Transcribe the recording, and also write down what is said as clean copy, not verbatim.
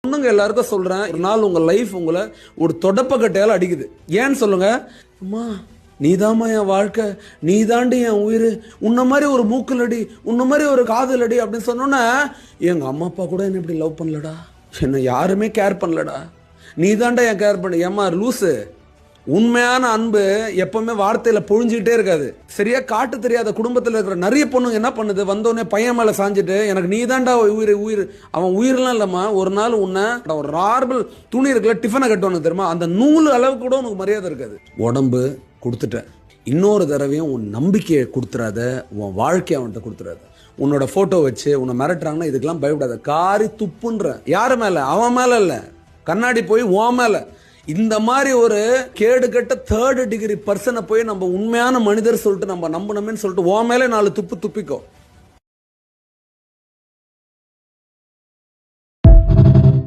பொண்ணுங்க எல்லாருக்கும் சொல்றேன், ஒரு நாள் உங்க லைஃப் உங்களை ஒரு தொடப்ப கட்டையால அடிக்குது. ஏன்னு சொல்லுங்க, அம்மா நீதாம்மா என் வாழ்க்கை, நீ தாண்டி என் உயிர், உன்ன மாதிரி ஒரு மூக்கல் அடி, உன்ன மாதிரி ஒரு காதல் அடி அப்படின்னு சொன்னோன்னே, எங்க அம்மா அப்பா கூட என்ன இப்படி லவ் பண்ணலடா, என்ன யாருமே கேர் பண்ணலடா, நீ தாண்டா என் கேர் பண்ண. ஏம்மா லூசு, உண்மையான அன்பு எப்பவுமே வார்த்தையில பொழிஞ்சுக்கிட்டே இருக்காது. சரியா காட்டு தெரியாத குடும்பத்தில் இருக்கிற நிறைய பொண்ணுங்க என்ன பண்ணுது, வந்தோடனே பையன் மேல சாஞ்சிட்டு எனக்கு நீ தாண்டா உயிர் உயிர். அவன் உயிரெல்லாம் இல்லம்மா, ஒரு நாள் உன்னை ஒரு நார்மல் துணி இருக்குல்ல, டிஃபனை கட்டுவானு தெரியுமா, அந்த நூல் அளவுக்கு கூட உனக்கு மரியாதை இருக்காது. உடம்பு கொடுத்துட்ட, இன்னொரு தடவையும் உன் நம்பிக்கையை கொடுத்துறாத, உன் வாழ்க்கையை அவன்கிட்ட கொடுத்துறாத. உன்னோட போட்டோ வச்சு உன்னை மிரட்டுறாங்கன்னா இதுக்கெல்லாம் பயப்படாத. காரி துப்புன்ற. யாரு மேல? அவன் மேல இல்ல, கண்ணாடி போய் உன் மேல. இந்த மாதிரி ஒரு கேடு கட்ட 3rd டிகிரி பர்சனை போய் நம்ம உண்மையான மனிதர் சொல்லிட்டு நம்ம நம்பணும்னு சொல்லிட்டு உன் மேலே 4 துப்பு துப்பிக்கோ.